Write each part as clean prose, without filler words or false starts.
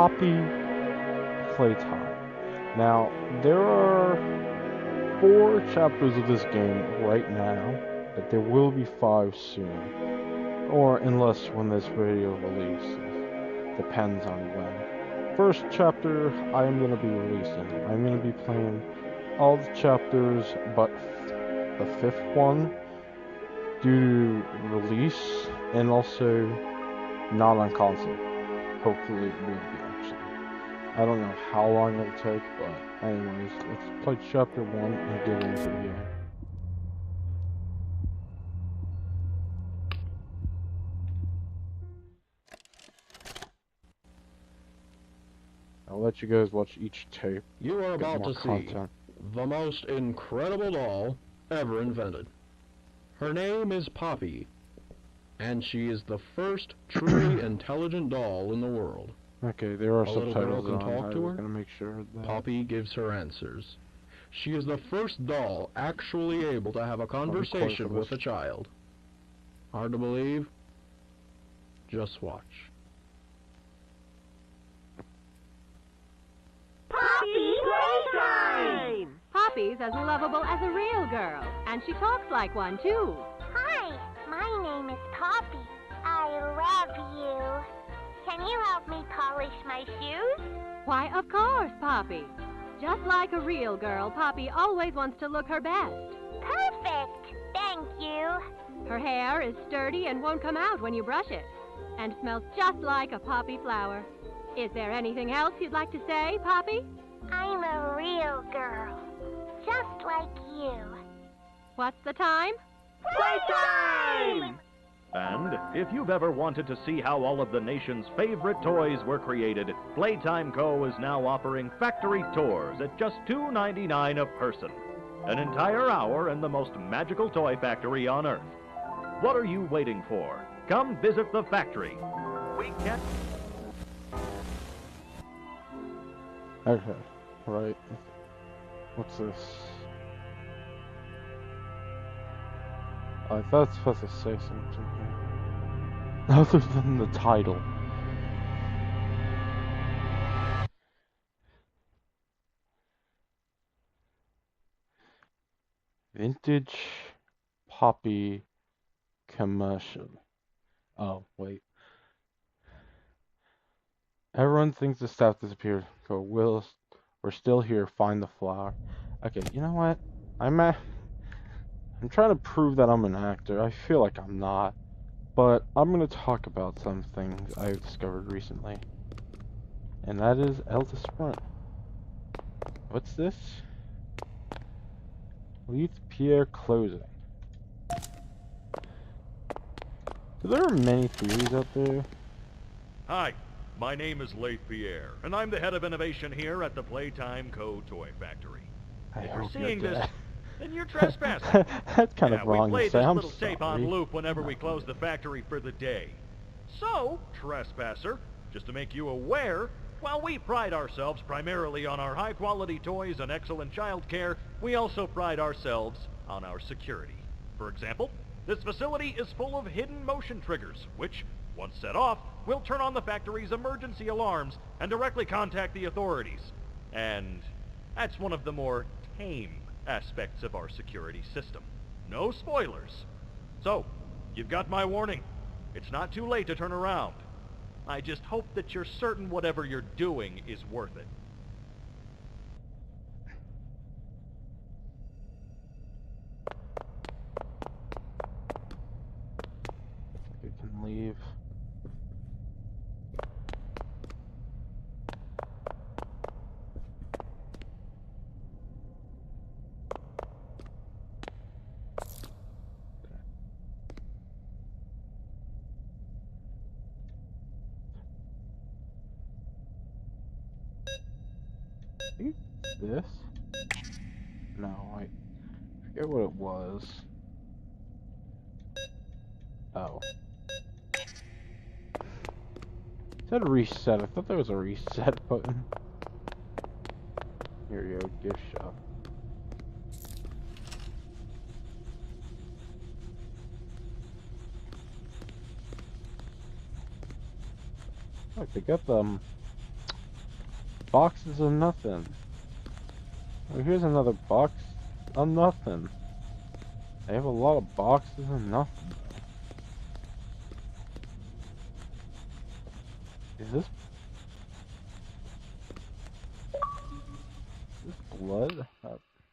Poppy Playtime. Now, there are 4 chapters of this game right now, but there will be 5 soon. Or unless when this video releases. Depends on when. First chapter I am going to be releasing. I'm going to be playing all the chapters but the 5th one due to release and also not on console. Hopefully it will be actually. I don't know how long it'll take, but anyways, let's play chapter 1 and get into the game. I'll let you guys watch each tape. You are about to see the most incredible doll ever invented. Her name is Poppy, and she is the first truly intelligent doll in the world. Okay, there are A little subtitles girl can on. talk to her. I'm gonna make sure that Poppy gives her answers. She is the first doll actually able to have a conversation with a child. Hard to believe? Just watch. Poppy Playtime! Poppy's as lovable as a real girl, and she talks like one, too. Hi, my name is Poppy. I love you. Can you help me polish my shoes? Why, of course, Poppy. Just like a real girl, Poppy always wants to look her best. Perfect! Thank you. Her hair is sturdy and won't come out when you brush it, and smells just like a poppy flower. Is there anything else you'd like to say, Poppy? I'm a real girl, just like you. What's the time? Playtime! And if you've ever wanted to see how all of the nation's favorite toys were created, Playtime Co. is now offering factory tours at just $2.99 a person. An entire hour in the most magical toy factory on Earth. What are you waiting for? Come visit the factory. We can't... Okay, right. What's this? I thought I was supposed to say something here. Other than the title. Vintage Poppy commercial. Oh, wait. Everyone thinks the staff disappeared. Go, we're still here. Find the flower. Okay, you know what? I'm trying to prove that I'm an actor. I feel like I'm not. But I'm going to talk about some things I've discovered recently. And that is Elder Sprint. What's this? Leaf Pierre closing. So there are many theories out there. Hi, my name is Leith Pierre, and I'm the head of innovation here at the Playtime Co. Toy Factory. If you're seeing this, then you're trespassing. That's kind of wrong we play to say. this I'm little tape on sorry. loop whenever we close the factory for the day. So, trespasser, just to make you aware, while we pride ourselves primarily on our high-quality toys and excellent child care, we also pride ourselves on our security. For example, this facility is full of hidden motion triggers, which, once set off, will turn on the factory's emergency alarms and directly contact the authorities. And that's one of the more tame aspects of our security system. No spoilers. So, you've got my warning. It's not too late to turn around. I just hope that you're certain whatever you're doing is worth it. We can leave. This? No, I forget what it was. Oh. It said reset. I thought there was a reset button. Here you go, gift shop. Look, they got the boxes of nothing. Well, here's another box of nothing. I have a lot of boxes of nothing. Is this blood?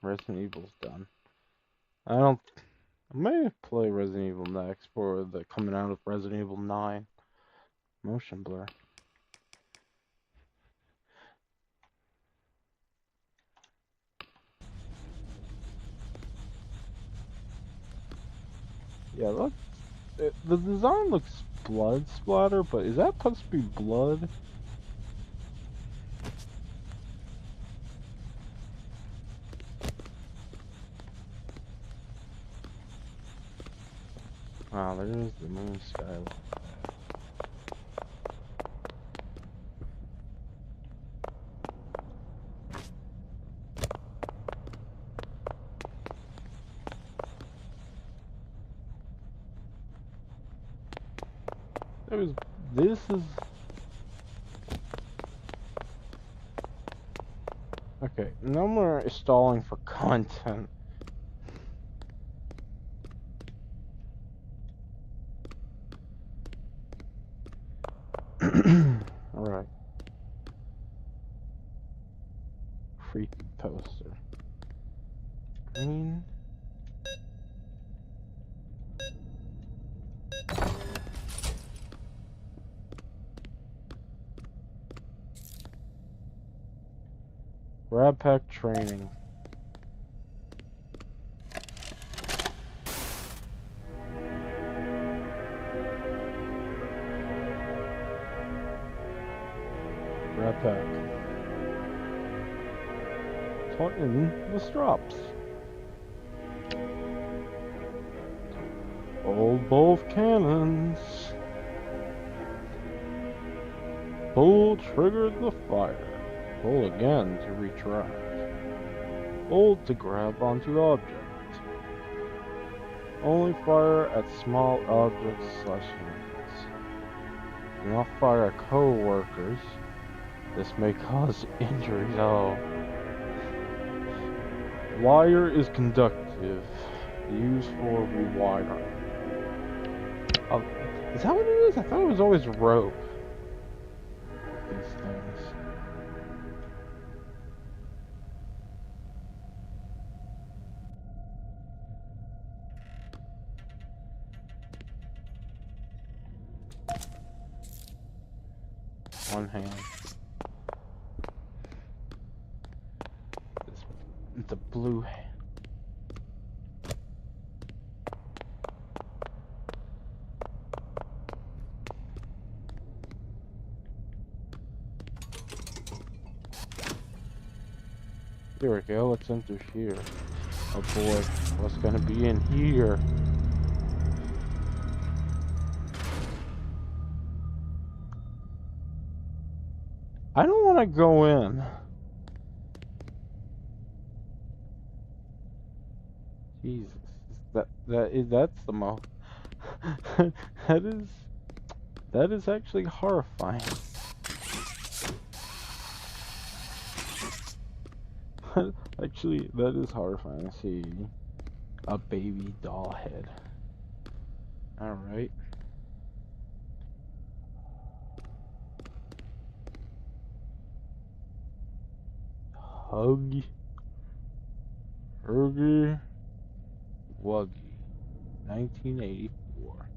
Resident Evil's done. I may play Resident Evil next for the coming out of Resident Evil 9 motion blur. Yeah, look. The design looks blood splatter, but is that supposed to be blood? Wow, there's the moon skyline. This is... Okay, no more stalling for content. Alright. Freaky poster. Green. Grab pack training. Grab pack. Tighten the straps. Hold both cannons. Pull trigger the fire. Pull again to retract. Hold to grab onto object. Only fire at small objects / units. Do not fire at co-workers. This may cause injuries. Oh. Wire is conductive. Used for rewiring. Oh, is that what it is? I thought it was always rope. These things. One hand. It's a blue hand. Here we go, let's enter here. Oh boy, what's gonna be in here? I don't want to go in. Jesus, that's the most. that is actually horrifying. Actually, that is horrifying. I see a baby doll head. All right. Huggy Wuggy, 1984.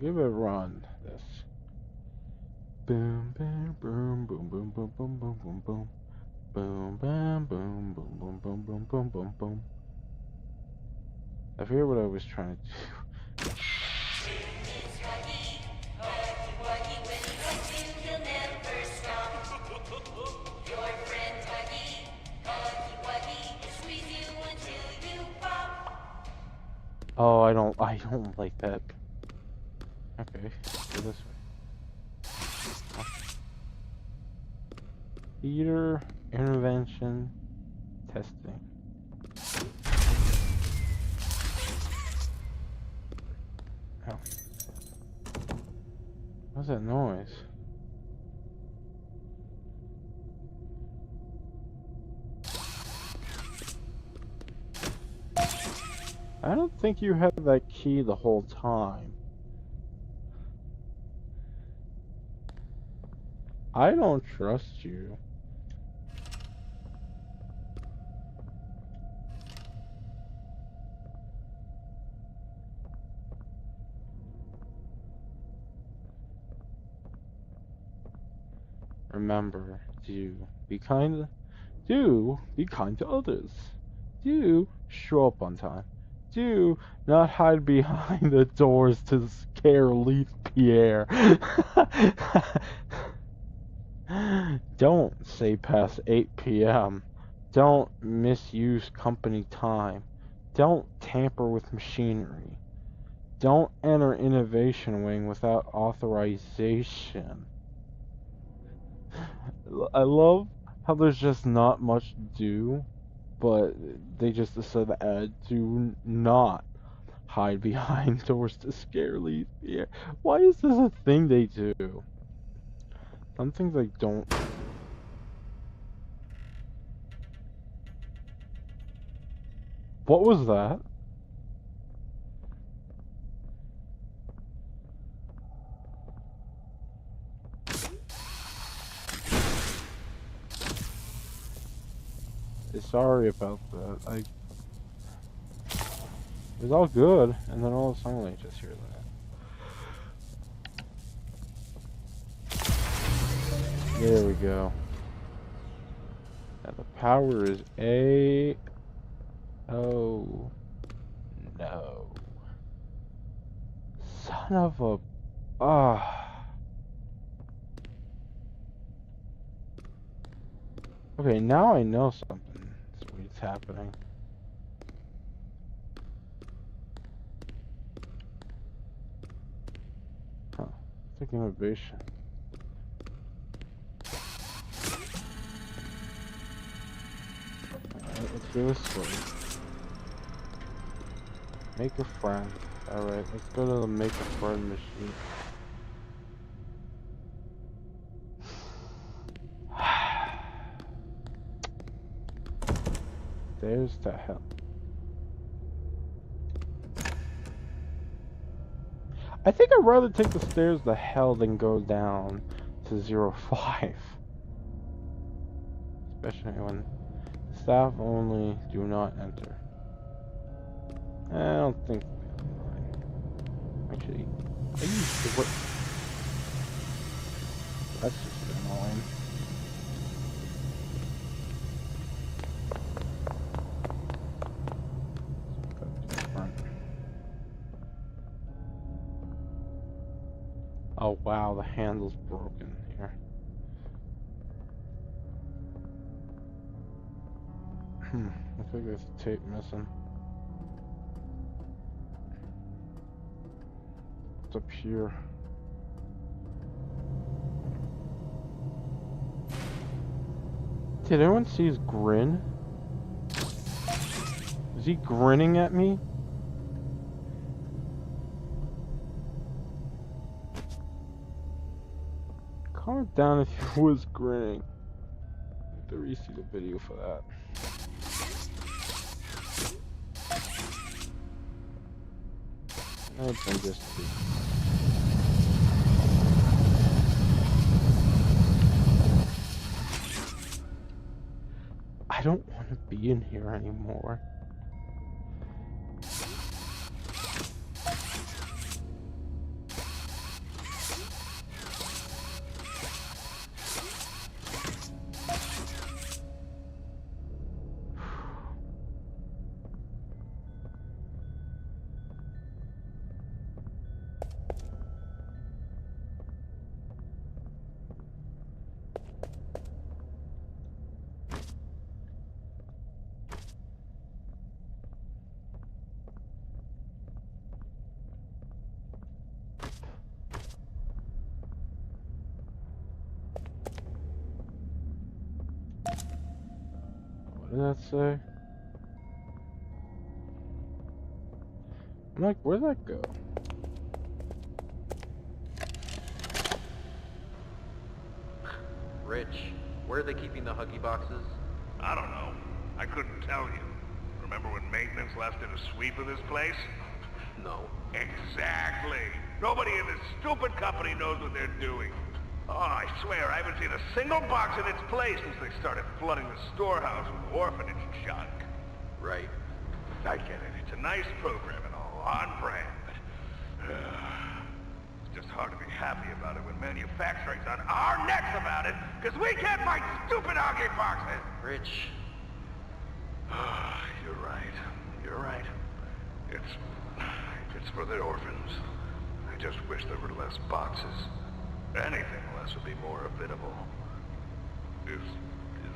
Give it a run. This. Boom, boom, boom, boom, boom, boom, boom, boom, boom, boom. Boom, bam, boom, boom, boom, boom, boom, boom, boom, boom. I forget what I was trying to do. Oh, I don't like that. Okay, go this way. Theater intervention testing. Oh. What's that noise? I don't think you had that key the whole time. I don't trust you. Remember, do be kind to others. Do show up on time. Do not hide behind the doors to scare Leaf Pierre. Don't say past 8 p.m. Don't misuse company time. Don't tamper with machinery. Don't enter Innovation Wing without authorization. I love how there's just not much to do, but they just decided to add do not hide behind doors to scare Leaf. Yeah. Why is this a thing they do? Some things I don't. What was that? Sorry about that. It was all good, and then all of a sudden I just hear that. There we go. Now the power is A. Oh no. Son of a. Okay, now I know something sweet's happening. Huh. It's like innovation. Alright, let's go this way. Make a friend. Alright, let's go to the make a friend machine. There's the hell. I think I'd rather take the stairs to hell than go down to 05. Especially when staff only do not enter. I don't think. Actually, I used to work. That's just annoying. Oh wow, the handle's broken here. Looks like there's tape missing. What's up here? Did anyone see his grin? Is he grinning at me? Comment down if he was grinning. I have to re-see the video for that. I've been just I don't want to be in here anymore. What did that say? I'm like, where'd that go? Rich, where are they keeping the Huggy boxes? I don't know. I couldn't tell you. Remember when maintenance left it a sweep of this place? No. Exactly. Nobody in this stupid company knows what they're doing. Oh, I swear, I haven't seen a single box in its place since they started flooding the storehouse with orphanage junk. Right. I get it. It's a nice program and all, on brand, but... it's just hard to be happy about it when manufacturing's on our necks about it, because we can't find stupid hockey boxes! Rich. You're right. You're right. It's for the orphans. I just wish there were less boxes. Anything less would be more habitable. Is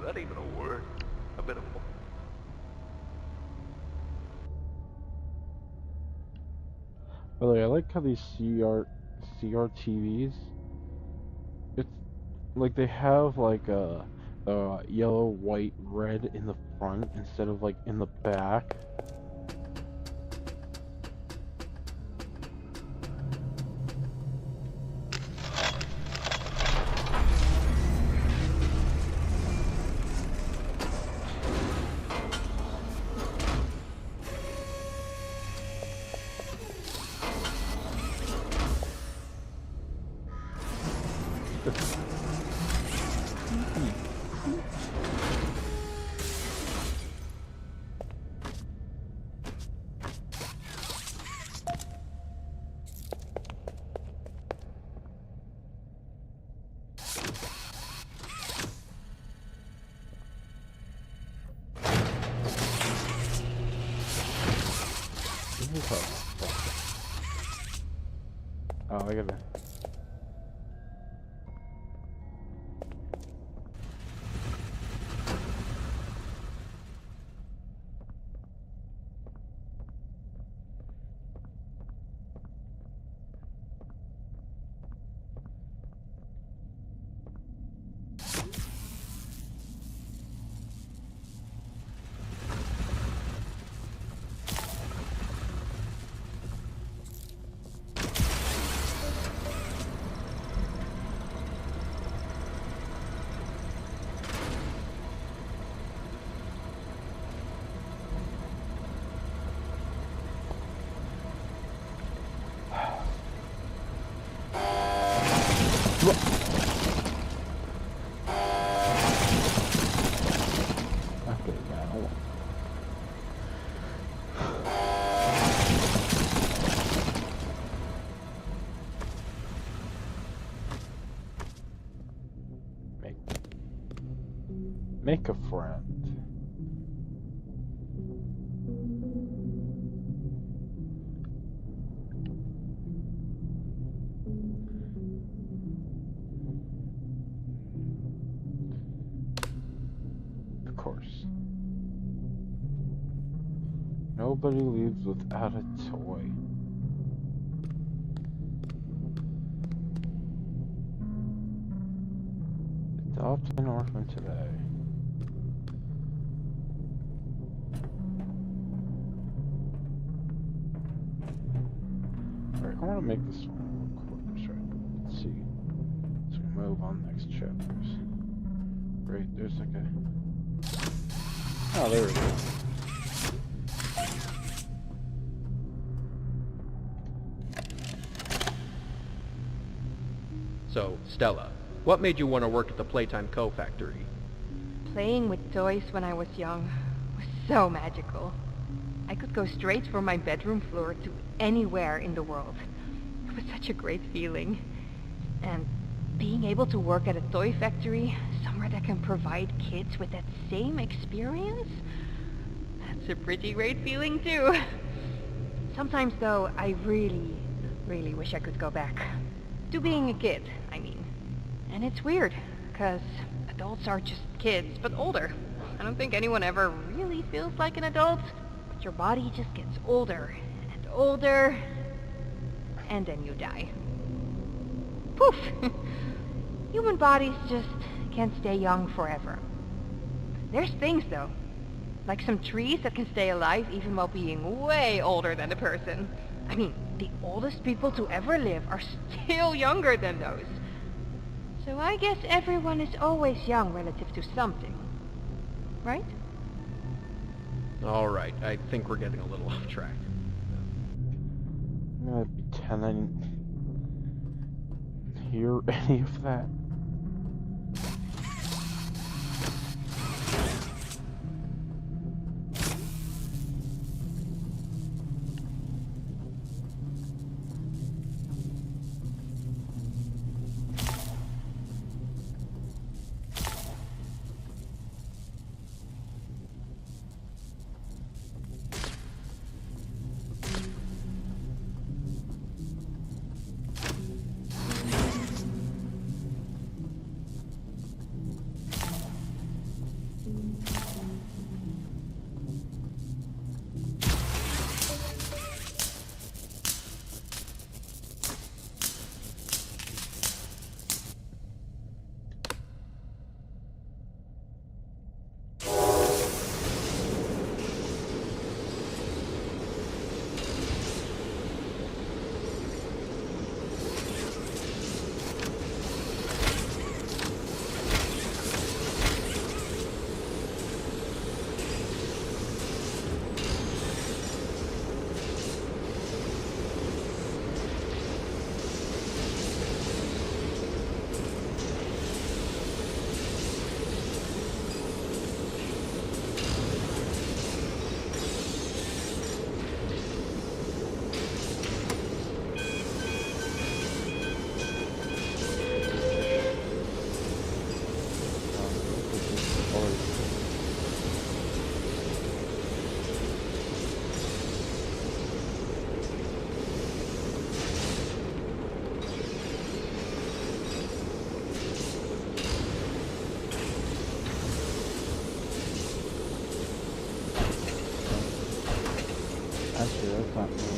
that even a word? Habitable? By the way, I like how these CRTVs, it's like they have like a yellow, white, red in the front instead of like in the back. Oh, I gotta... Okay, now. Make a friend. Of course. Nobody leaves without a toy. Adopt an orphan today. Alright, I want to make this one real quick. Let's see. So we move on next chapters. Great, there's like a... Oh, there it is. So, Stella, what made you want to work at the Playtime Co. factory? Playing with toys when I was young was so magical. I could go straight from my bedroom floor to anywhere in the world. It was such a great feeling. And being able to work at a toy factory, somewhere that can provide kids with that same experience, that's a pretty great feeling too. Sometimes though, I really, really wish I could go back. To being a kid, I mean. And it's weird, because adults are just kids, but older. I don't think anyone ever really feels like an adult, but your body just gets older and older, and then you die. Poof! Human bodies just can't stay young forever. There's things, though, like some trees that can stay alive even while being way older than a person. I mean, the oldest people to ever live are still younger than those. So I guess everyone is always young relative to something. Right? Alright, I think we're getting a little off track. I'm gonna pretend I didn't hear any of that. Actually, that's not really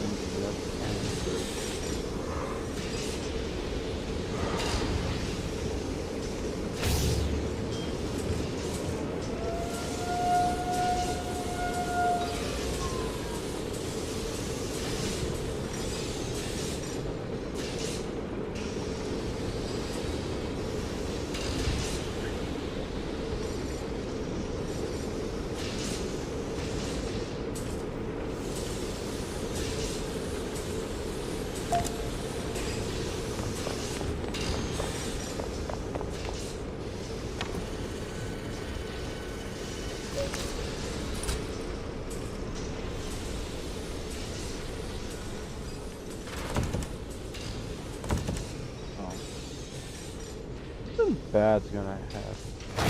something bad's gonna happen.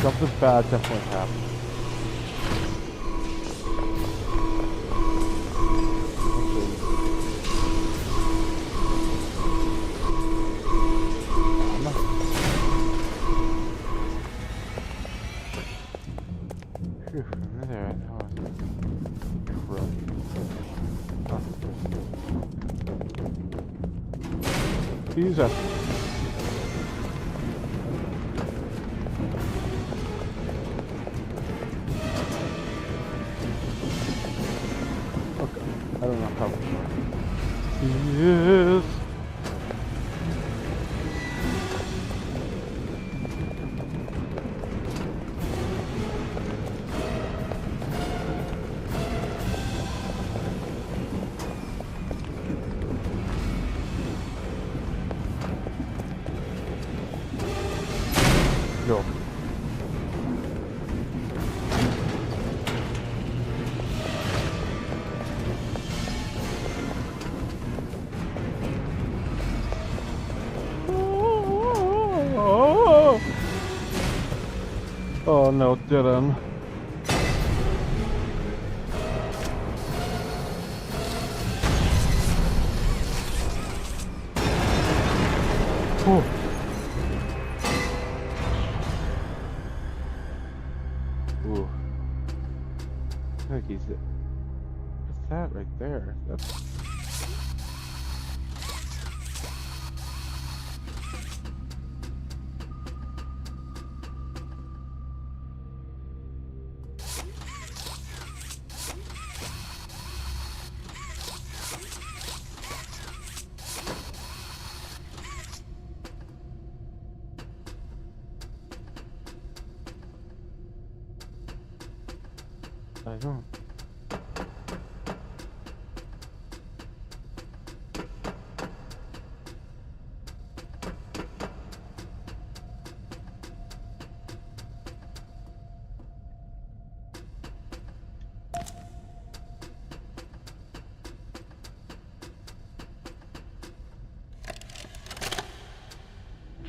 Something bad definitely happened. Phew, there, that was crud. Use that. I don't know how. Yes. Go. Oh no, didn't. Oh. Ooh. I think he's it. What's that right there? That's. I don't.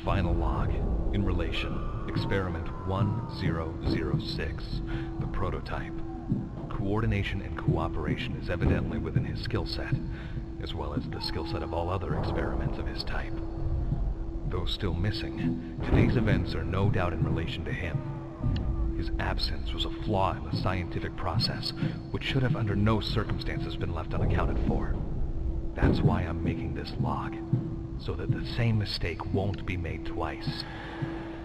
final log. In relation, experiment 1006, the prototype. Coordination and cooperation is evidently within his skill set, as well as the skill set of all other experiments of his type. Though still missing, today's events are no doubt in relation to him. His absence was a flaw in the scientific process, which should have under no circumstances been left unaccounted for. That's why I'm making this log, so that the same mistake won't be made twice.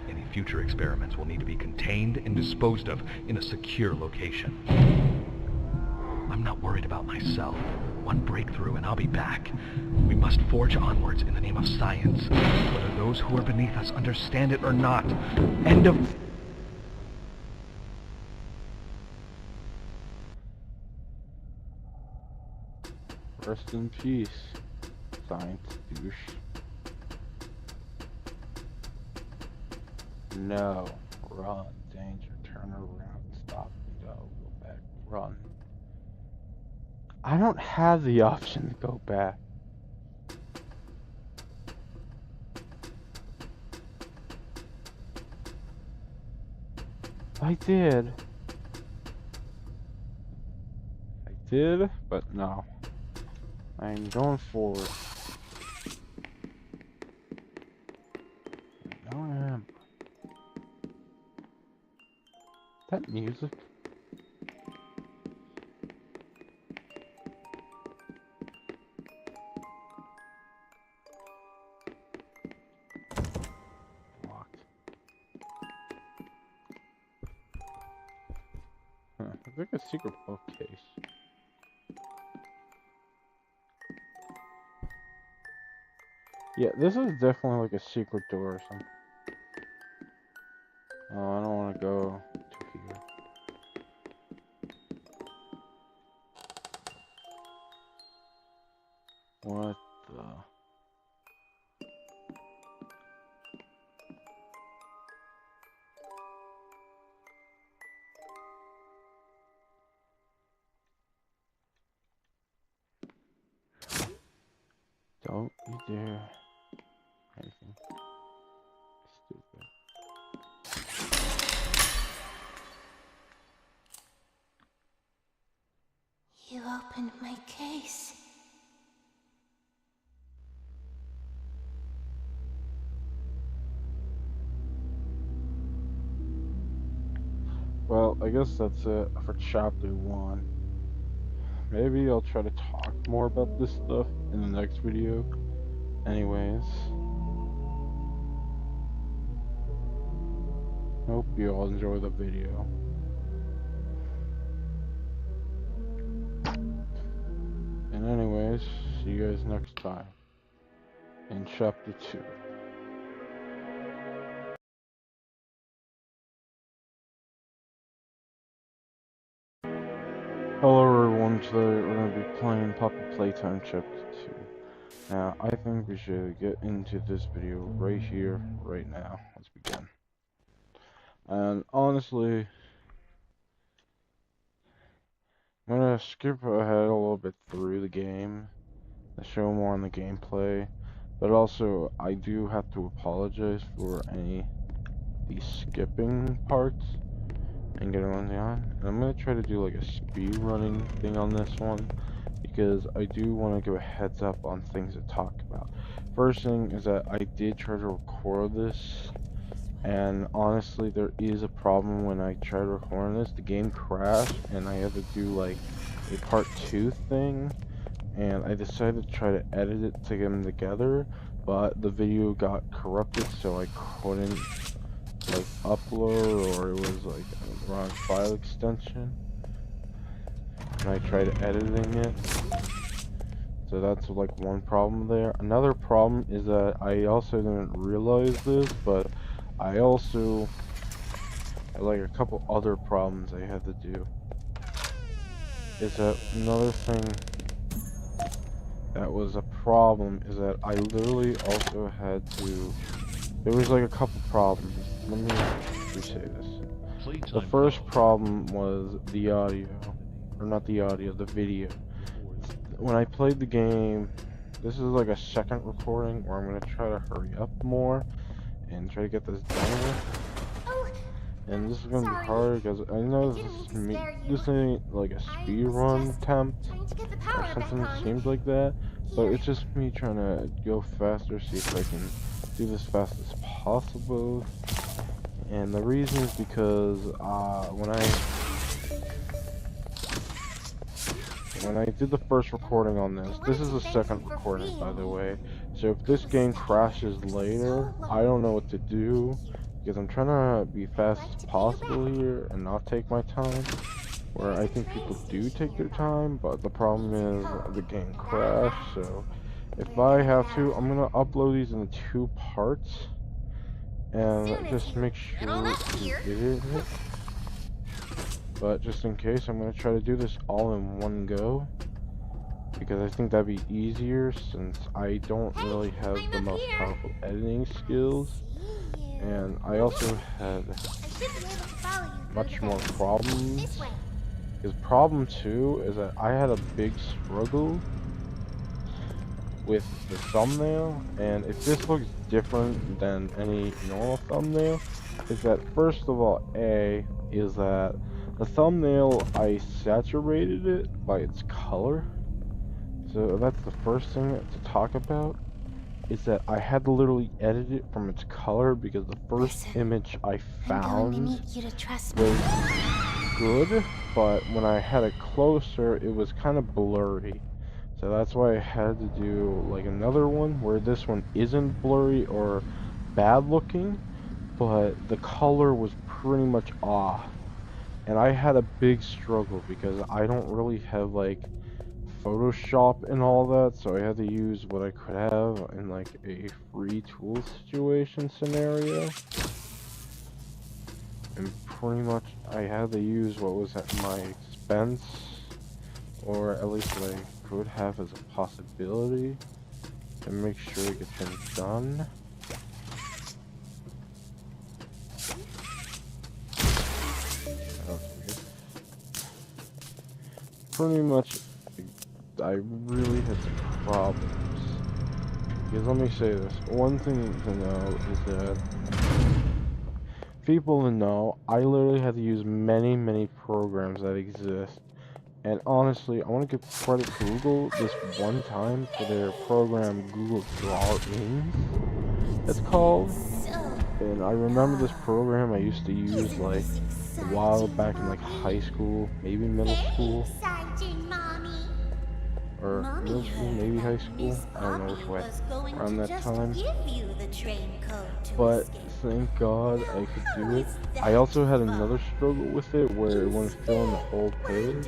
Any future experiments will need to be contained and disposed of in a secure location. I'm not worried about myself. One breakthrough and I'll be back. We must forge onwards in the name of science, whether those who are beneath us understand it or not. End of... Rest in peace, science douche. No, run, danger, turn around, stop, go, go back, run. I don't have the option to go back. I did, but no. I'm going forward. No, I am. That music. Locked. Huh, it's like a secret bookcase. Yeah, this is definitely like a secret door or something. Oh, I don't want to go to here. What the? Don't you dare. Anything. Stupid. You opened my case. Well, I guess that's it for chapter 1. Maybe I'll try to talk more about this stuff in the next video. Anyways. Hope you all enjoy the video. And anyways, see you guys next time in chapter 2. Hello everyone, today we're going to be playing Poppy Playtime chapter 2. Now, I think we should get into this video right here, right now. Let's begin. And honestly, I'm going to skip ahead a little bit through the game to show more on the gameplay. But also, I do have to apologize for any these skipping parts and getting on the on. And I'm gonna try to do like a speed running thing on this one because I do want to give a heads up on things to talk about. First thing is that I did try to record this, and honestly, there is a problem when I try to record this. The game crashed, and I had to do like a part 2 thing. And I decided to try to edit it to get them together, but the video got corrupted, so I couldn't like upload, or it was like a wrong file extension. And I tried editing it, so that's like one problem there. Another problem is that I also didn't realize this, but I also had like a couple other problems I had to do. Is that another thing that was a problem is that I literally also had to, there was like a couple problems. Let me re-say this. The first problem was the audio, or not the audio, the video. When I played the game, this is like a second recording where I'm going to try to hurry up more, and try to get this done with. Oh, And this is gonna sorry. be hard because I know I didn't mean to scare you. this ain't like a I speed was run just attempt trying to get the or power something back that on. seems like that, but Here. it's just me trying to go faster, see if I can do this fast as possible. And the reason is because when I did the first recording on this is the second recording, by the way. So if this game crashes later, I don't know what to do, because I'm trying to be fast as possible here and not take my time. Where I think people do take their time, but the problem is the game crashed. So if I have to, I'm gonna upload these in 2 parts and just make sure to edit it. But just in case, I'm gonna try to do this all in one go, because I think that'd be easier since I don't really have the most powerful editing skills, and I also had much more problems. Because problem 2 is that I had a big struggle with the thumbnail, and if this looks different than any normal thumbnail, is that first of all, is that the thumbnail, I saturated it by its color. So that's the first thing to talk about, is that I had to literally edit it from its color, because the first image I found was good, but when I had it closer, it was kind of blurry. So that's why I had to do like another one where this one isn't blurry or bad looking, but the color was pretty much off. And I had a big struggle because I don't really have like Photoshop and all that, so I had to use what I could have in like a free tool situation scenario. And pretty much I had to use what was at my expense, or at least what I could have as a possibility, to make sure it gets things done. Pretty much, I really had some problems. Because let me say this, one thing to know is that people to know, I literally had to use many programs that exist. And honestly, I want to give credit to Google this one time for their program Google Drawings, it's called. And I remember this program I used to use like a while back in like high school, maybe middle school. Or middle school, maybe high school, I don't know which way, around that time. But thank God I could do it. I also had another struggle with it where it wouldn't fill in the whole page,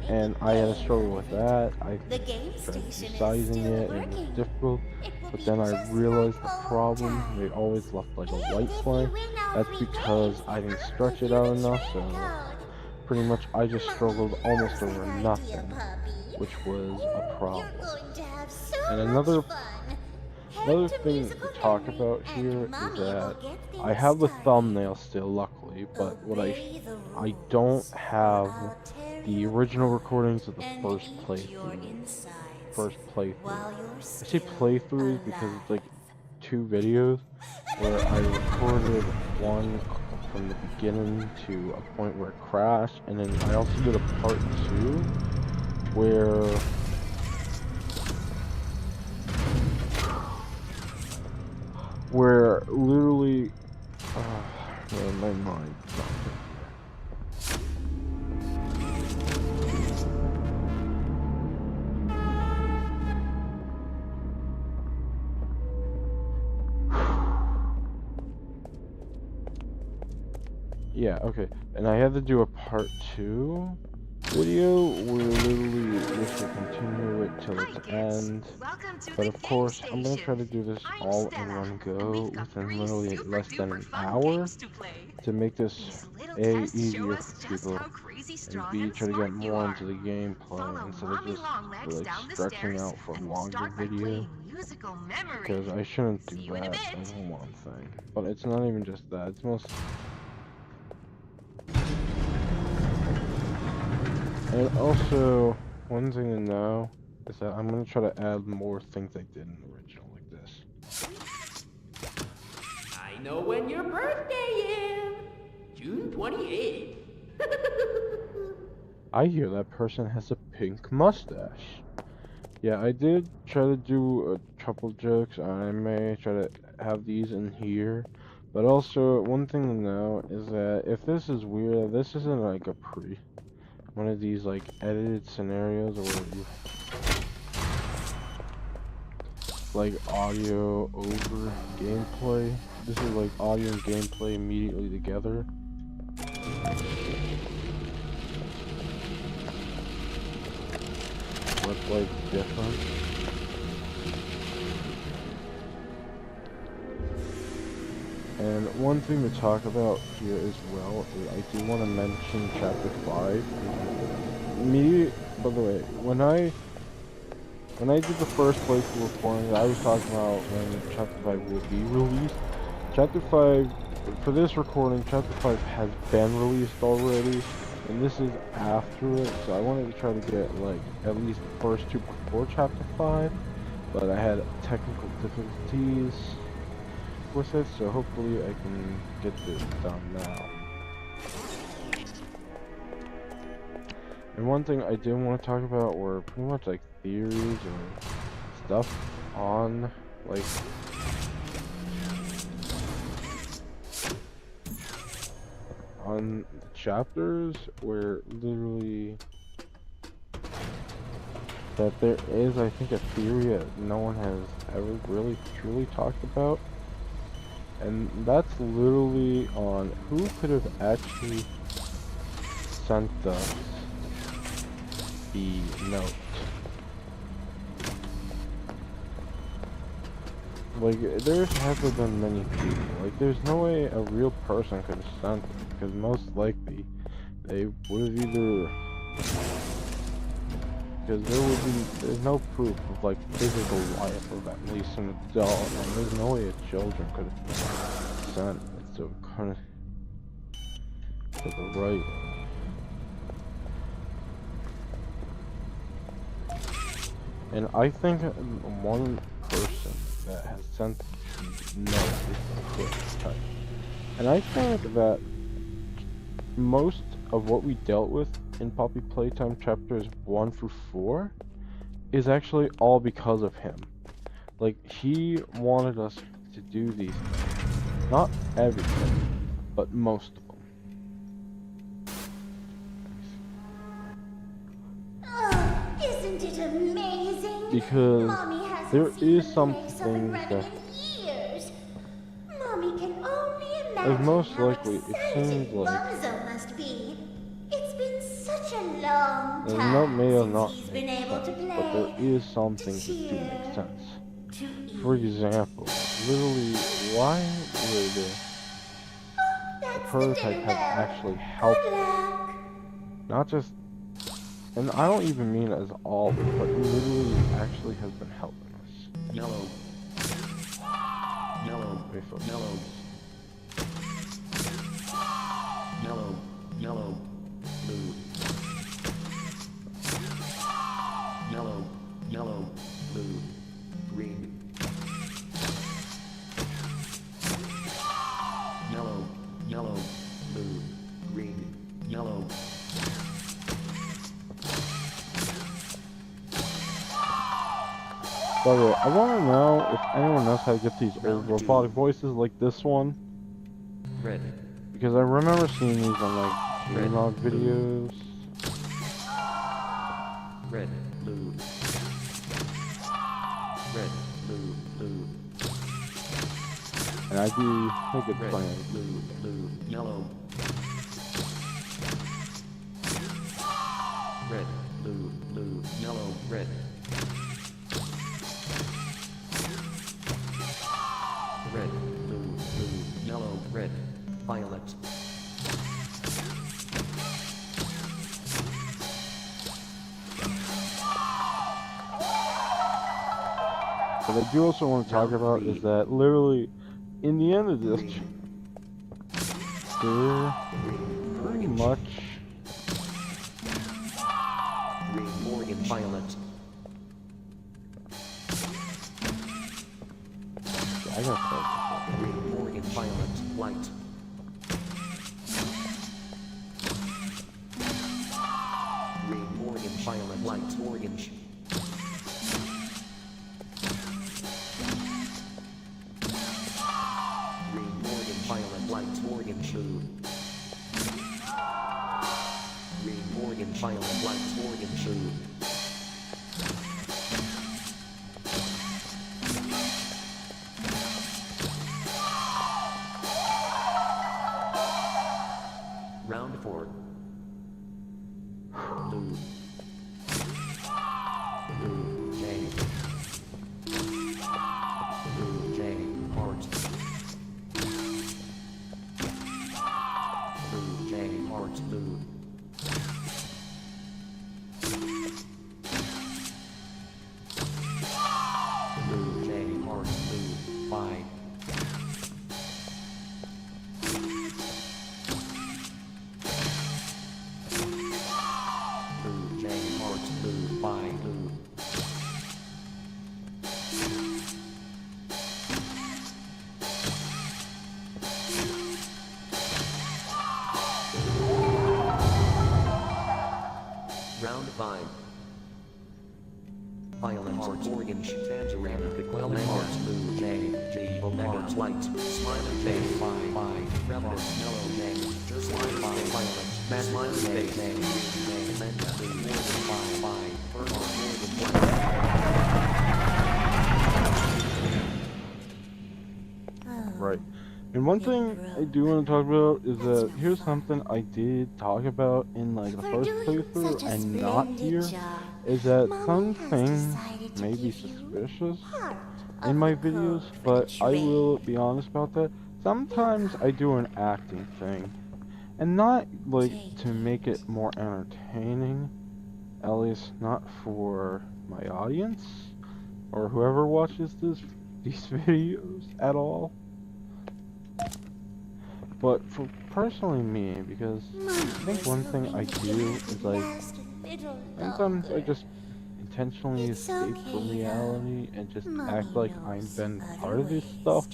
and I had a struggle with that. I tried resizing it and it was difficult, but then I realized the problem, they always left like a white blank. That's because I didn't stretch it out enough, so pretty much I just struggled almost over nothing, which was a problem. And another thing to talk about here is that I have the thumbnail still, luckily, but what I don't have the original recordings of the first playthrough. I say playthroughs because it's like 2 videos where I recorded one from the beginning to a point where it crashed, and then I also did a part 2 where literally my mind. Yeah, okay. And I had to do a part 2 video where literally we should continue it till its end. But of course, I'm gonna try to do this all in one go within literally less than an hour to make this A, easier for people, and B, try to get more into the gameplay instead of just like stretching out for a longer video. Because I shouldn't do that as one thing. But it's not even just that, it's most... And also, one thing to know is that I'm going to try to add more things I did in the original, like this. I know when your birthday is. June 28th. I hear that person has a pink mustache. Yeah, I did try to do a couple jokes on anime, try to have these in here. But also, one thing to know is that if this is weird, this isn't like a one of these like edited scenarios where you like audio over gameplay. This is like audio and gameplay immediately together. What's like different? And one thing to talk about here as well is I do want to mention Chapter 5. By the way, when I did the first playthrough recording, I was talking about when Chapter 5 will be released. Chapter 5, for this recording, Chapter 5 has been released already, and this is after it, so I wanted to try to get, like, at least the first two before Chapter 5, but I had technical difficulties with it, so hopefully I can get this done now. And one thing I did want to talk about were pretty much like theories and stuff on like on chapters where literally that there is, I think, a theory that no one has ever really truly talked about. And that's literally on who could have actually sent us the note. Like, there hasn't been many people. Like, there's no way a real person could have sent it, because most likely they would have either... Because there's no proof of, like, physical life of at least an adult, and there's no way a children could have sent it, so kind of to the right. And I think one person that has sent no is the first type. And I think that most of what we dealt with in Poppy Playtime chapters 1 through 4 is actually all because of him. Like, he wanted us to do these things. Not everything, but most of them. Oh, isn't it amazing? Because Mommy hasn't there seen is a some place up things and running that, in years. Mommy can only imagine like, most how likely, it excited seems like Bunzo must be. It's been such a long the time note may have since not he's been made able sense, to play. but there is some to things that do cheer, make sense. to eat. For example, literally, why would That's a the prototype dinner have bell. actually helped Good us? luck. Not just, and I don't even mean as all, but literally actually has been helping us. Yellow. Yellow. Wait for Yellow. Yellow. Yellow. Blue. Yellow. Yellow. Blue. Green. Yellow. Yellow. Blue. Green. Yellow. By the way, I want to know if anyone knows how to get these old robotic voices like this one. Red. Because I remember seeing these on like vlog videos. Red. Blue. Red. Blue. Blue. And I do think it's Red. funny. Blue. Blue. Yellow. Red. Blue. Blue. Yellow. Red. Red, blue, blue, yellow, red, violet. What I do also want to talk about is that literally, in the end of this, they're pretty much Green, Morgan, violet. I got Green, Morgan, violet light. Green orange violet light orange. Green orange violet light orange blue. Green orange violet light orange blue. Round 4. Blue. Blue J. Blue J. Heart. Blue J. Heart. Blue. Blue J. Heart. Blue. 5. Round 5. Violet heart orange tangerine lemon heart blue J heart light smiling face 5 rebel yellow J slime violet smiling face J lemon blue 5 purple black. Right. And one thing I do want to talk about is that here's something I did talk about in like the first playthrough and not here, is that some things may be suspicious in my videos, but I will be honest about that. Sometimes I do an acting thing, and not like to make it more entertaining, at least not for my audience or whoever watches these videos at all. But for personally me, because I think one thing I do is like, sometimes I just intentionally escape from reality and just act like I've been part of this stuff.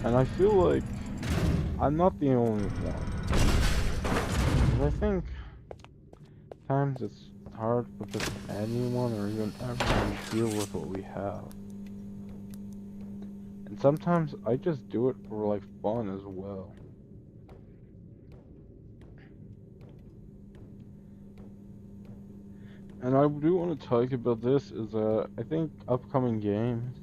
And I feel like I'm not the only one. And I think sometimes it's hard for just anyone or even everyone to deal with what we have. And sometimes I just do it for like fun as well. And I do want to talk about this is I think upcoming games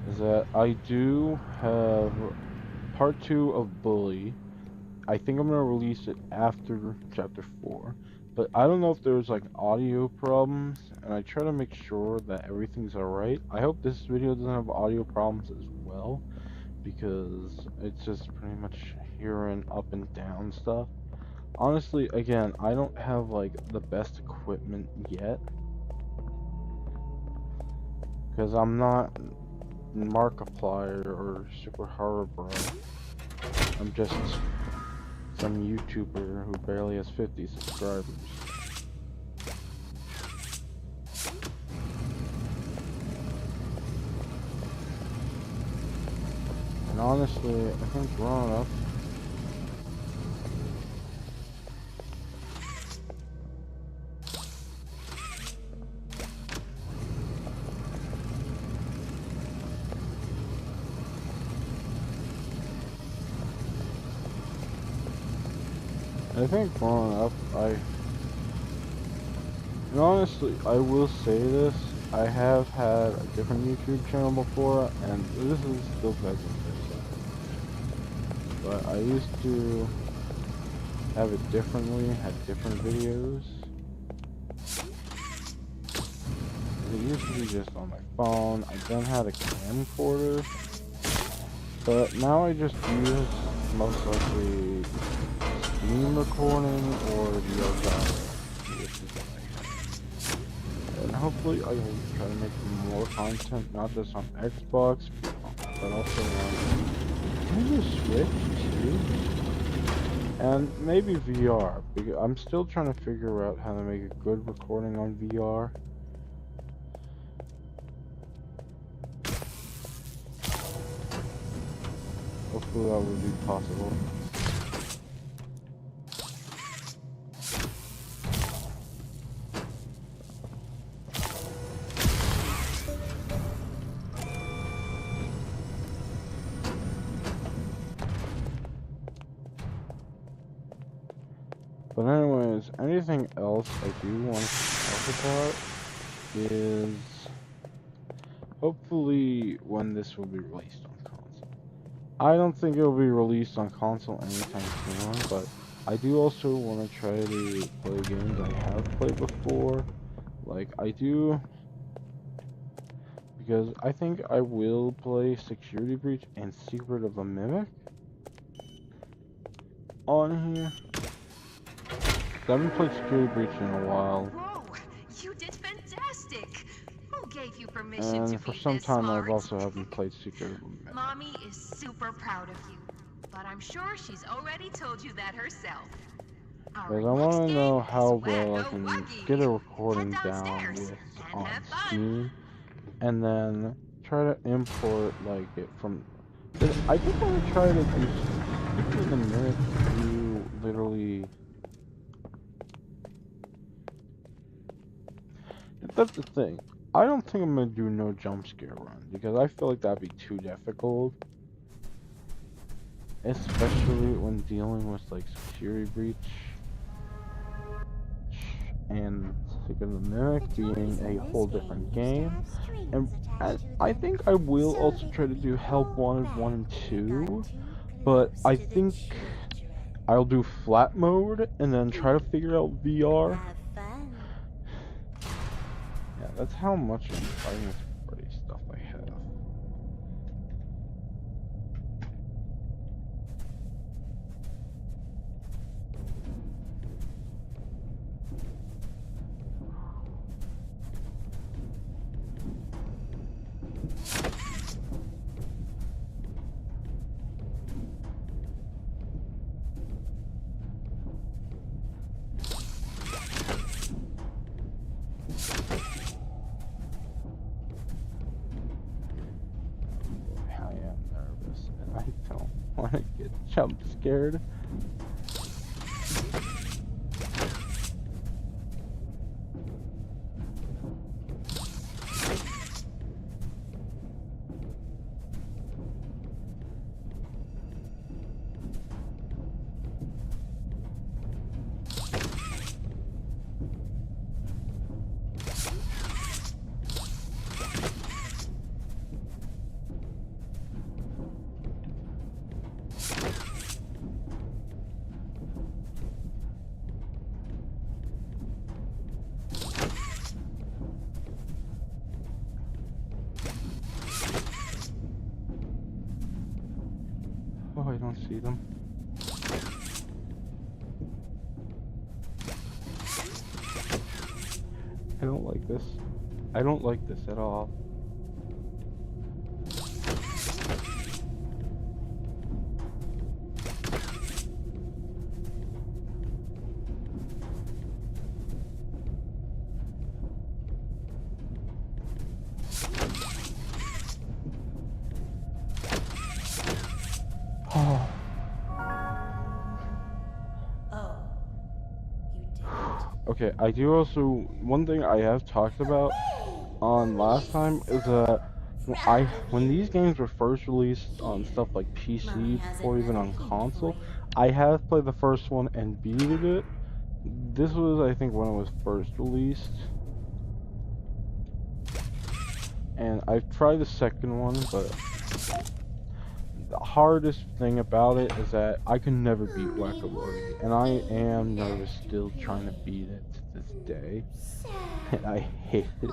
is that I do have part 2 of Bully. I think I'm gonna release it after chapter 4. But I don't know if there's like audio problems, and I try to make sure that everything's alright. I hope this video doesn't have audio problems as well, because it's just pretty much hearing up and down stuff. Honestly, again, I don't have like the best equipment yet, because I'm not Markiplier or Super Horror Bro. I'm just some YouTuber who barely has 50 subscribers. And honestly, I think growing up, and honestly, I will say this, I have had a different YouTube channel before, and this is still vegetarian. But I used to have it differently, had different videos. It used to be just on my phone, I then had a camcorder, but now I just use most likely Steam recording or the archive. And hopefully I will try to make more content, not just on Xbox, but also on maybe Switch too. And maybe VR, because I'm still trying to figure out how to make a good recording on VR. hopefully that would be possible. But anyways, anything else I do want to talk about is hopefully when this will be released on console. I don't think it will be released on console anytime soon, but I do also want to try to play games I have played before. Like, I do, because I think I will play Security Breach and Secret of the Mimic on here. I haven't played Security Breach in a while. Whoa, you did fantastic. Who gave you permission to And for be some this time smart? I've also haven't played Secret of the Mimic. Mommy is super proud of you, but I'm sure she's already told you that herself. Because I want to know how well I can get a recording down with on Steam, and then try to import like it from. I just want to try to do Secret of the Mimic to literally. That's the thing. I don't think I'm gonna do no jump scare run because I feel like that'd be too difficult. Especially when dealing with like Security Breach and Secret of the Mimic being a whole different game. And I think I will also try to do Help Wanted 1 and 2, but I think I'll do flat mode and then try to figure out VR. Yeah, that's how much I'm fighting this party stuff I have. I don't want to get jump scared. Oh, I don't see them. I don't like this. I don't like this at all. Okay, I do also, one thing I have talked about on last time is that when these games were first released on stuff like PC or even on console, I have played the first one and beated it. This was, I think, when it was first released. And I've tried the second one, but the hardest thing about it is that I can never beat Whack-A-Mole, and I am nervous still trying to beat it to this day, and I hated it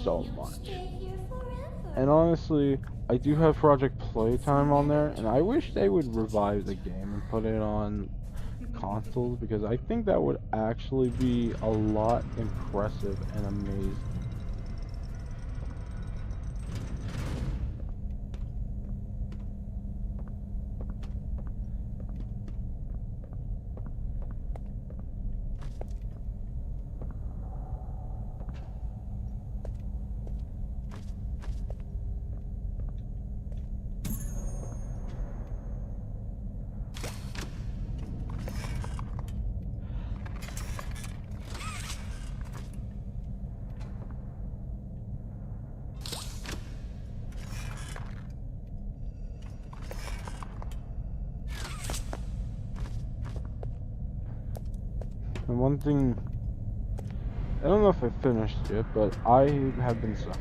so much. And honestly, I do have Project Playtime on there, and I wish they would revive the game and put it on consoles, because I think that would actually be a lot impressive and amazing. And one thing, I don't know if I finished it, but I have been stuck.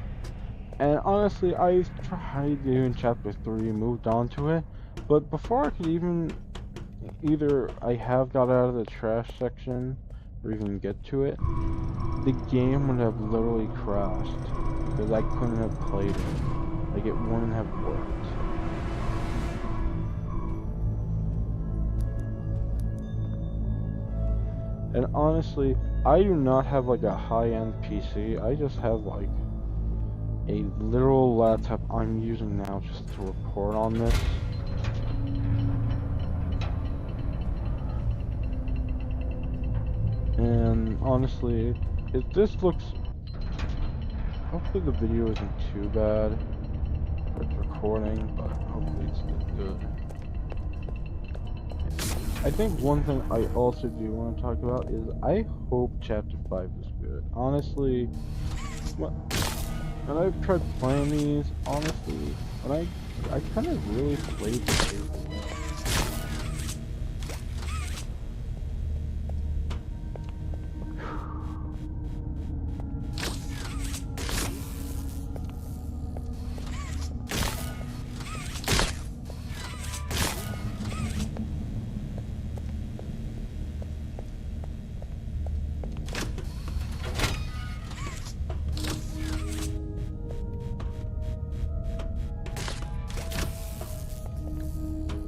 And honestly, I tried doing chapter 3, moved on to it, but before I could even, either I have got out of the trash section, or even get to it, the game would have literally crashed, because I couldn't have played it. Like, it wouldn't have worked. And honestly, I do not have like a high-end PC, I just have like a literal laptop I'm using now just to record on this. And honestly, if this looks, hopefully the video isn't too bad for its recording, but hopefully it's good. I think one thing I also do want to talk about is I hope Chapter 5 is good. Honestly, when I've tried playing these, honestly, when I kind of really played the game.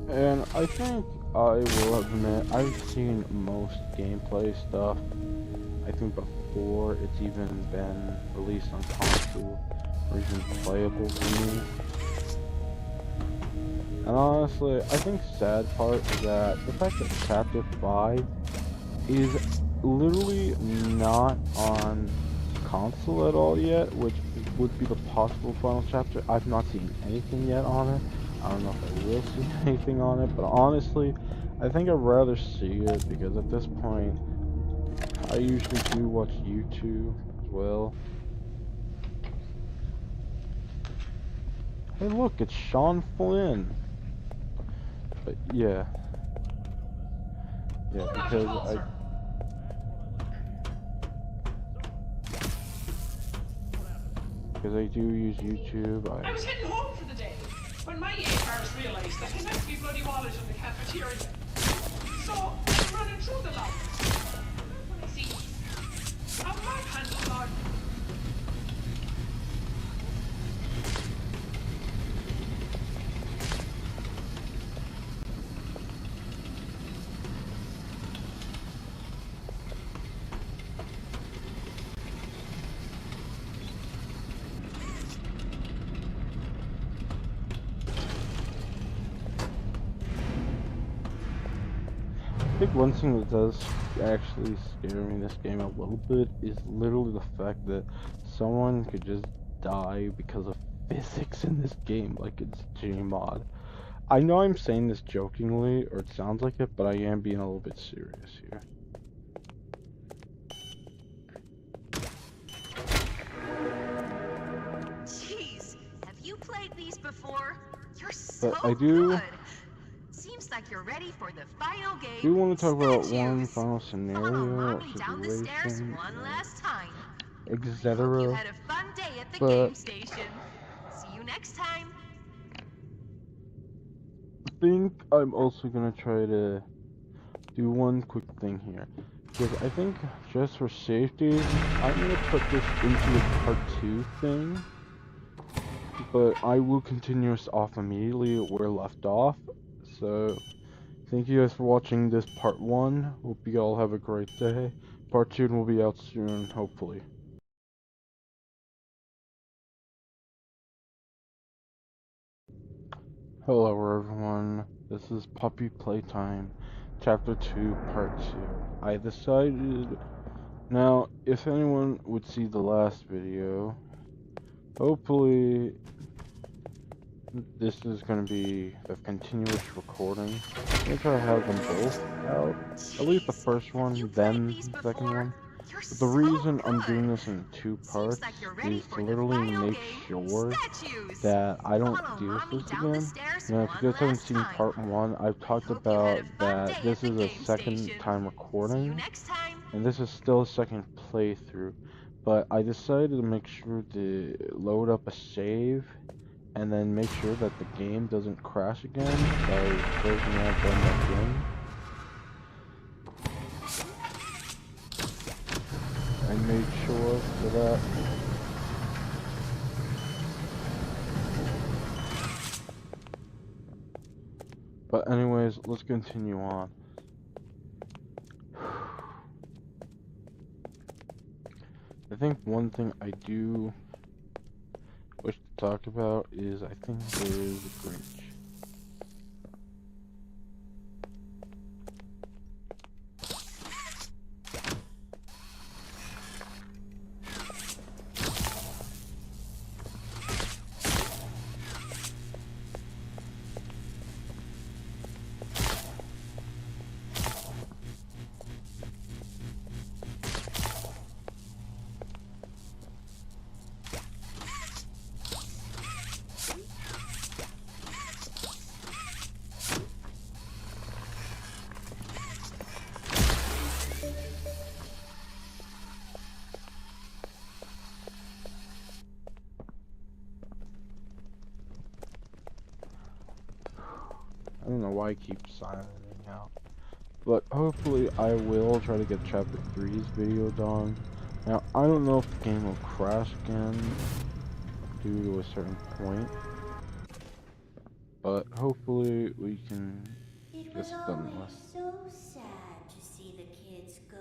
And I think I will admit, I've seen most gameplay stuff, I think before it's even been released on console, or even playable for me. And honestly, I think sad part is that the fact that Chapter 5 is literally not on console at all yet, which would be the possible final chapter. I've not seen anything yet on it. I don't know if I will see anything on it, but honestly, I think I'd rather see it, because at this point, I usually do watch YouTube as well. Hey look, it's Sean Flynn! But yeah. Yeah, because I do use YouTube. I was heading home for the day when my cars realised that I left my bloody wallet in the cafeteria. So I'm running through the lobby. When I see a manhandle on. I think one thing that does actually scare me in this game a little bit is literally the fact that someone could just die because of physics in this game, like it's Gmod. I know I'm saying this jokingly, or it sounds like it, but I am being a little bit serious here. Jeez, have you played these before? You're so But I do good. Seems like you're ready for the final game. do want to talk about one final scenario, Down the stairs situation, one last time. etc. You had a fun day at the But game station. See you next time. I think I'm also gonna try to do one quick thing here, because I think just for safety, I'm gonna put this into the part 2 thing, but I will continue us off immediately where left off. So thank you guys for watching this part 1. Hope you all have a great day. Part 2 will be out soon, hopefully. Hello everyone, this is Poppy Playtime, Chapter 2, Part 2. I decided, now, if anyone would see the last video, hopefully this is going to be a continuous recording. I'm going to try to have them both out, at least the first one, then the second one. But the reason I'm doing this in 2 parts is to literally make sure that I don't do this again. Now, if you guys haven't seen part 1, I've talked about that this is a second time recording, and this is still a second playthrough, but I decided to make sure to load up a save and then make sure that the game doesn't crash again by closing out going back in. I made sure for that. But anyways, let's continue on. I think one thing I do wish to talk about is I think there is a Grinch. I don't know why I keep signing out. But hopefully I will try to get chapter 3's video done. Now, I don't know if the game will crash again due to a certain point. But hopefully we can It get was it done always with. so sad to see the kids go.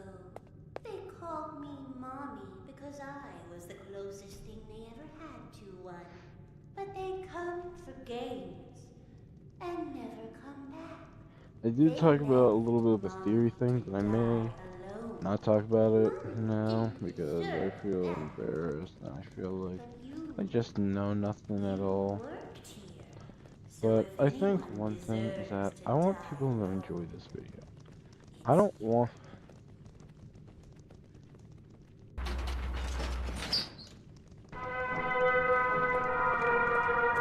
They called me Mommy because I was the closest thing they ever had to one. But they come for games and never come back. I did They talk about a left little bit of a theory Mommy thing, to but I may die alone. not talk about it Mommy now didn't because I deserve feel that. embarrassed and I feel like But you I just know nothing at all. worked here. So But if I think anyone one thing is that deserves to I want die people to alone, enjoy this video. I don't want...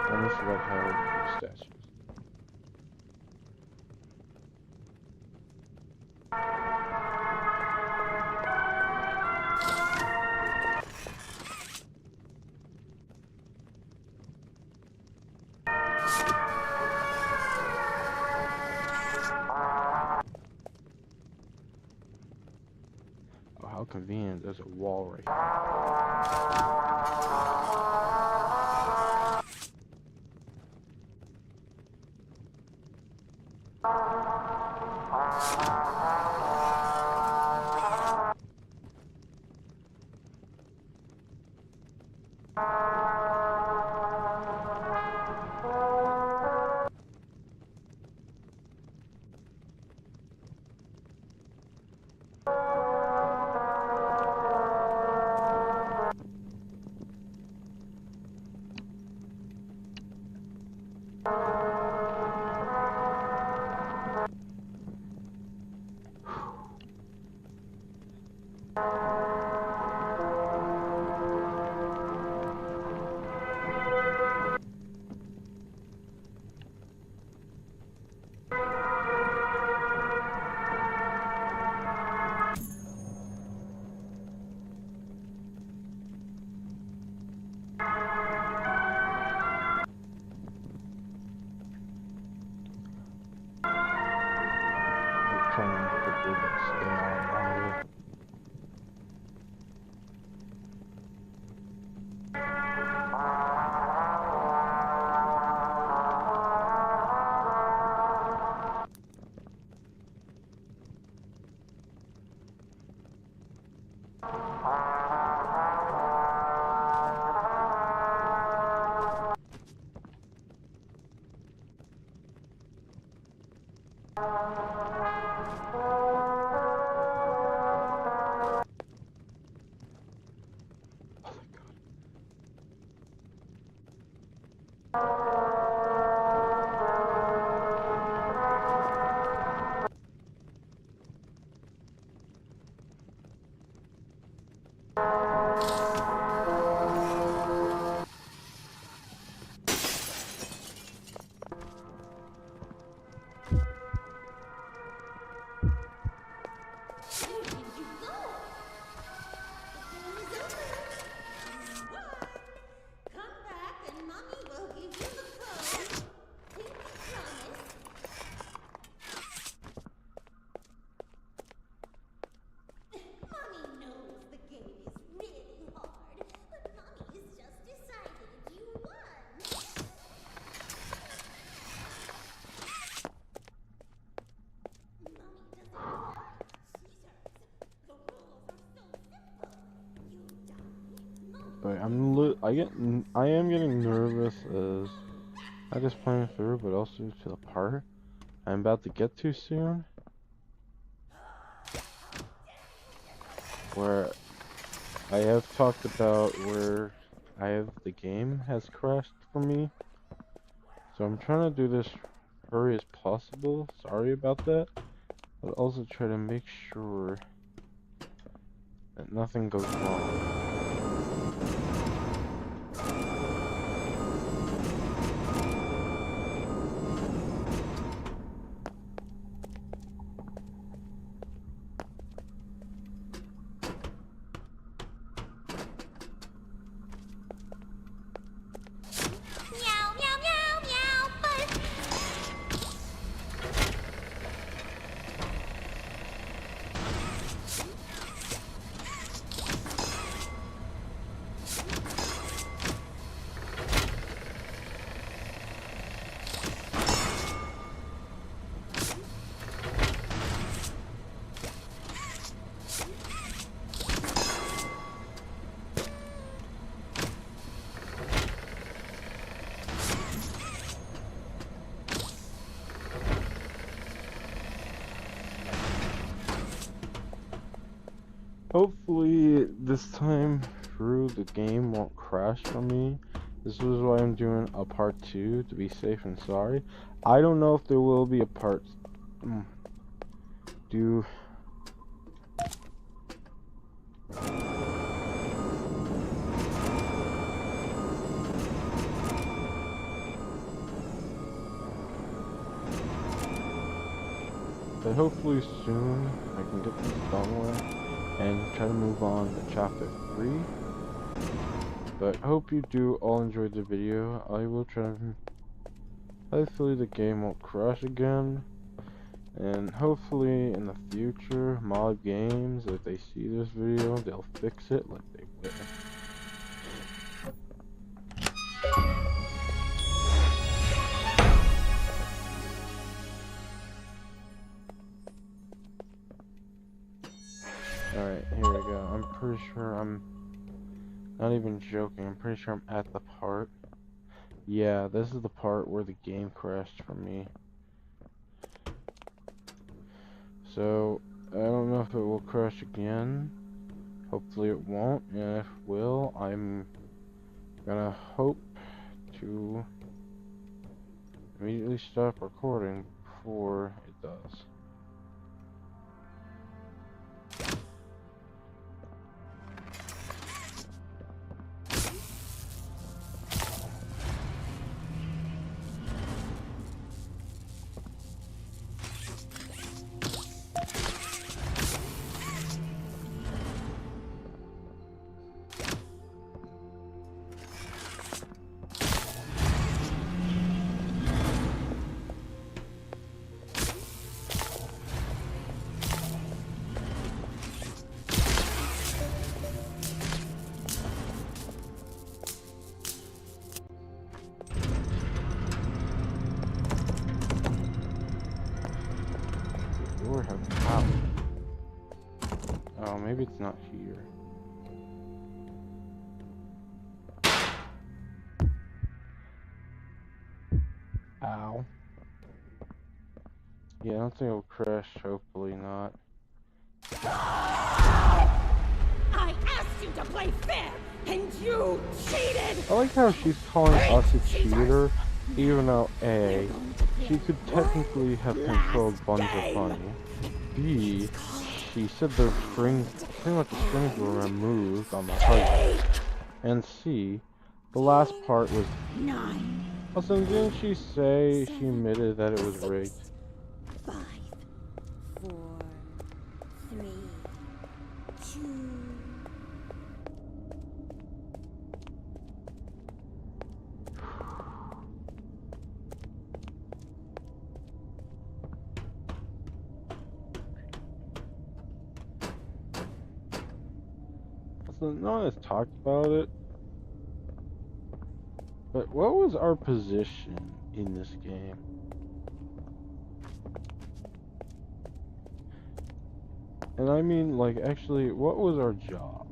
I almost forgot how to do statues. Oh, how convenient, there's a wall right here. Trying to get people to stay on longer. Where did you go? But I am getting nervous as I just playing through, but also to the part I'm about to get to soon, where I have talked about where the game has crashed for me. So I'm trying to do this hurry as possible. Sorry about that. But also try to make sure that nothing goes wrong. Hopefully this time through the game won't crash for me. This is why I'm doing a part 2 to be safe and sorry. I don't know if there will be a part do but hopefully soon I can get this done with and try to move on to chapter 3. But I hope you do all enjoy the video. I will try to... Hopefully the game won't crash again. And hopefully in the future, mod games, if they see this video, they'll fix it like they will. Alright, here we go. I'm pretty sure I'm not even joking. I'm pretty sure I'm at the part. Yeah, this is the part where the game crashed for me. So, I don't know if it will crash again. Hopefully it won't. And if it will, I'm gonna hope to immediately stop recording before it does. Oh, maybe it's not here. Ow. Yeah, I don't think it'll crash, hopefully not. I asked you to play fair, and you cheated! I like how she's calling us a cheater, even though A, she could technically have controlled Buns of Funny. B, she said the strings, pretty much the strings were removed on the hard. And C, the last part was 9. Also, didn't she say she admitted that it was rigged? 5, 4, 3, 2. So no one has talked about it. But what was our position in this game? And I mean, like, actually, what was our job?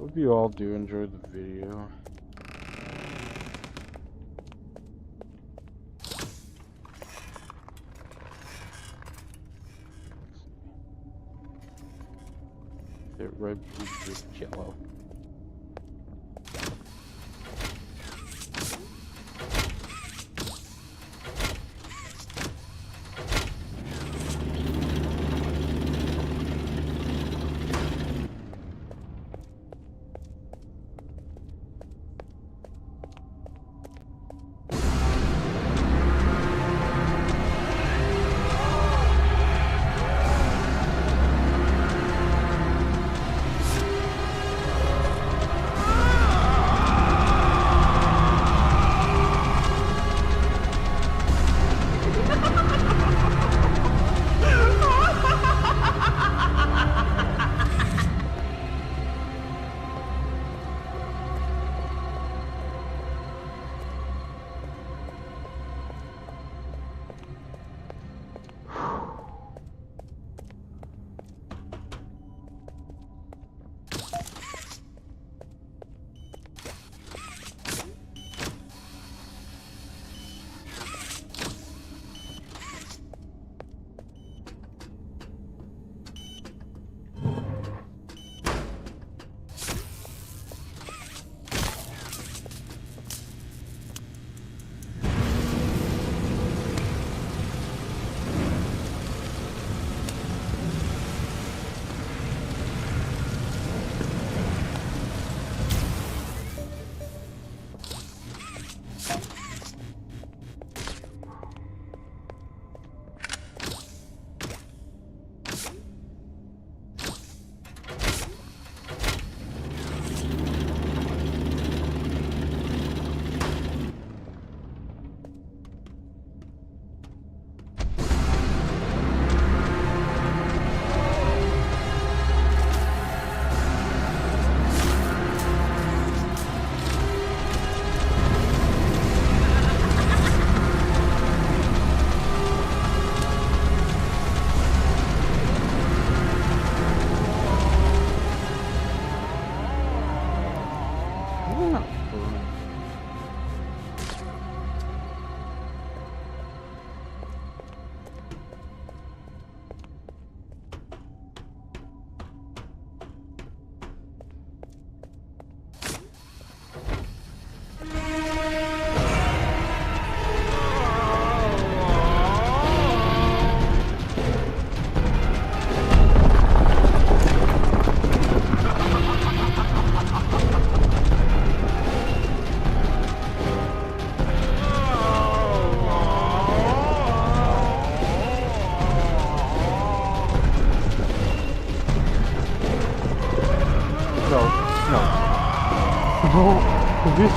Hope you all do enjoy the video. Red, blue, yellow. This.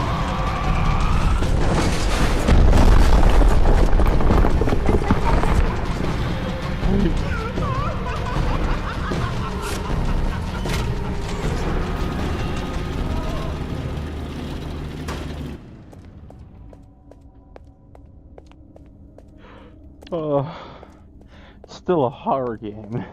It's still a horror game.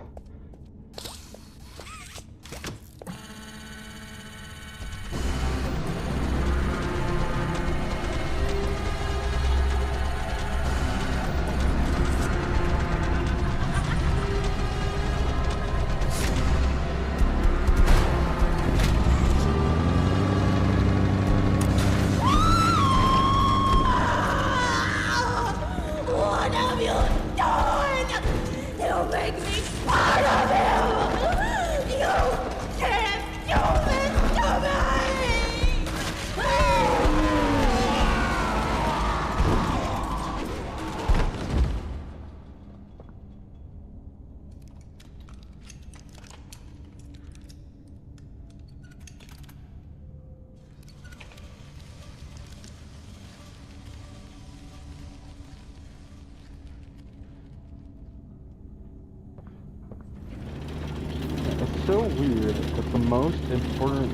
What have you done? You make me part of you! You can't do this to me! It's so weird that the most important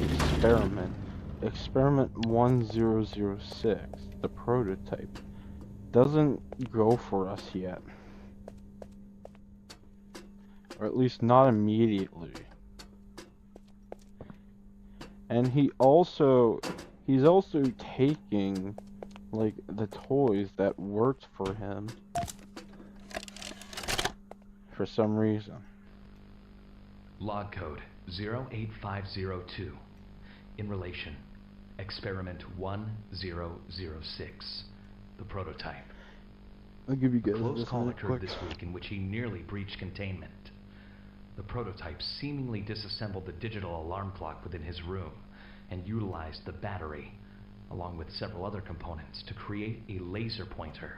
experiment 1006, the prototype, doesn't go for us yet. Or at least not immediately. And he's also taking like the toys that worked for him for some reason. Log code 08502. In relation, experiment 1006. The prototype. I'll give you guys A close this call really occurred quick. this week in which he nearly breached containment. The prototype seemingly disassembled the digital alarm clock within his room and utilized the battery, along with several other components, to create a laser pointer,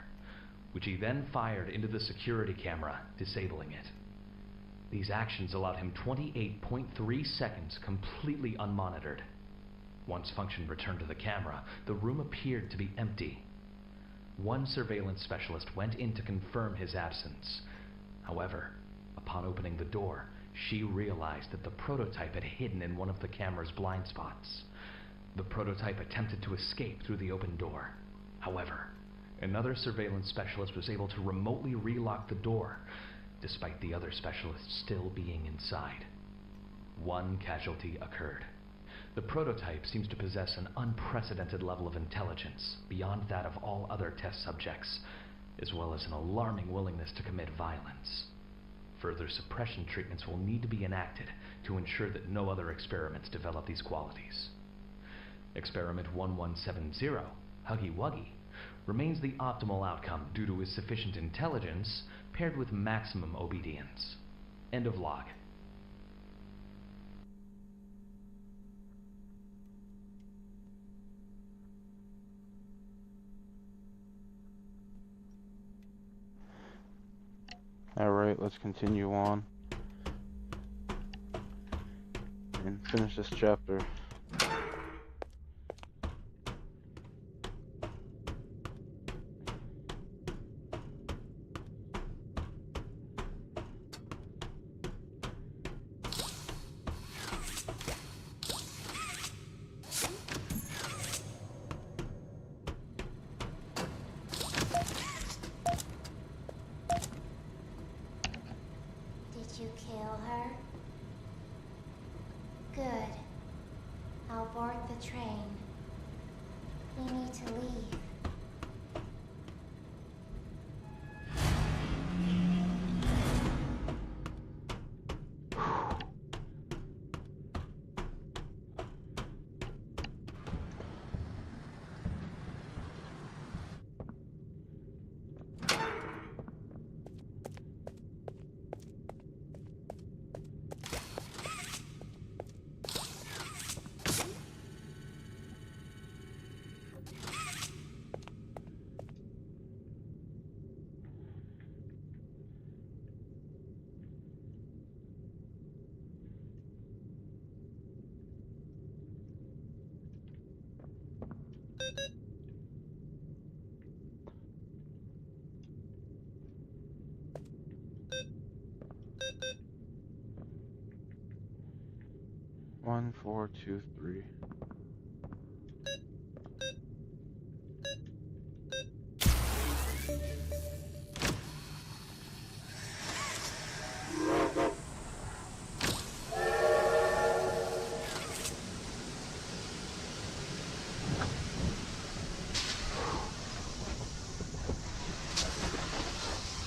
which he then fired into the security camera, disabling it. These actions allowed him 28.3 seconds completely unmonitored. Once function returned to the camera, the room appeared to be empty. One surveillance specialist went in to confirm his absence. However, upon opening the door, she realized that the prototype had hidden in one of the camera's blind spots. The prototype attempted to escape through the open door. However, another surveillance specialist was able to remotely relock the door, despite the other specialists still being inside. One casualty occurred. The prototype seems to possess an unprecedented level of intelligence beyond that of all other test subjects, as well as an alarming willingness to commit violence. Further suppression treatments will need to be enacted to ensure that no other experiments develop these qualities. Experiment 1170, Huggy Wuggy, remains the optimal outcome due to his sufficient intelligence paired with maximum obedience. End of log. Alright, let's continue on and finish this chapter. Did you kill her? Good. I'll board the train. We need to leave. One, 4, 2, 3.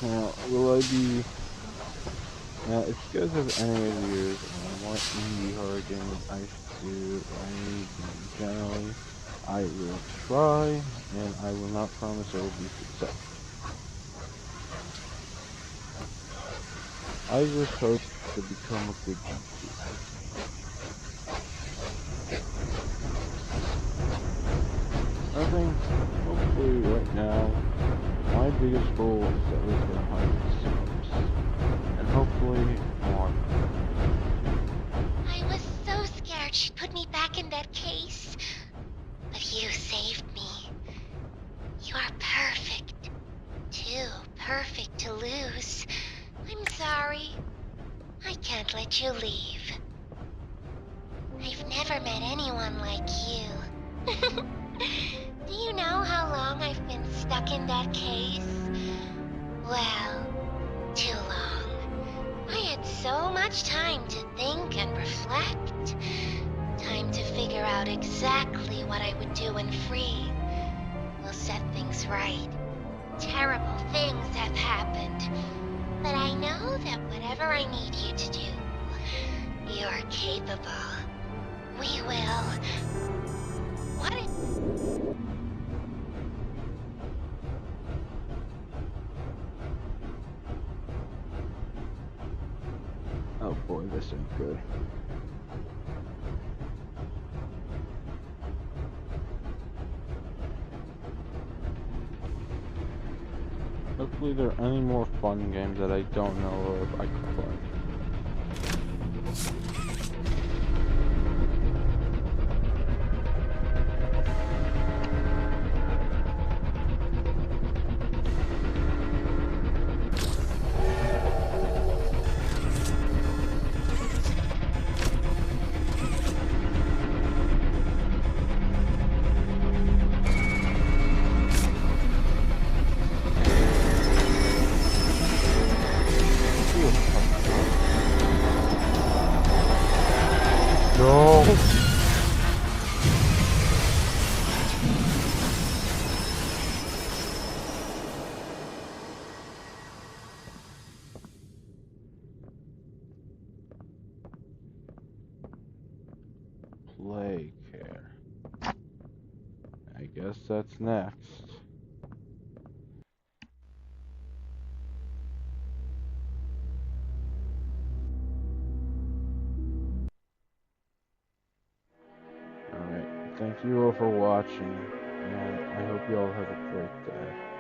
Now, will I be... Now, if you guys have any ideas on what indie horror game I should do or anything generally, I will try, and I will not promise it will be successful. I just hope to become a good YouTuber. I think, hopefully right now, my biggest goal is at least 100 subs, and hopefully more. I was so scared she'd put me back in that case. But you saved me. You are perfect. Too perfect to lose. I'm sorry. I can't let you leave. I've never met anyone like you. Do you know how long I've been stuck in that case? Well, too long. I had so much time to think and reflect. Time to figure figure out exactly what I would do when free. We'll set things right. Terrible things have happened, but I know that whatever I need you to do, you're capable. We will. What is... Oh boy, this ain't good. Hopefully there are any more fun games that I don't know of I could play. No! Play care. I guess that's next. Alright, thank you all for watching, and I hope you all have a great day.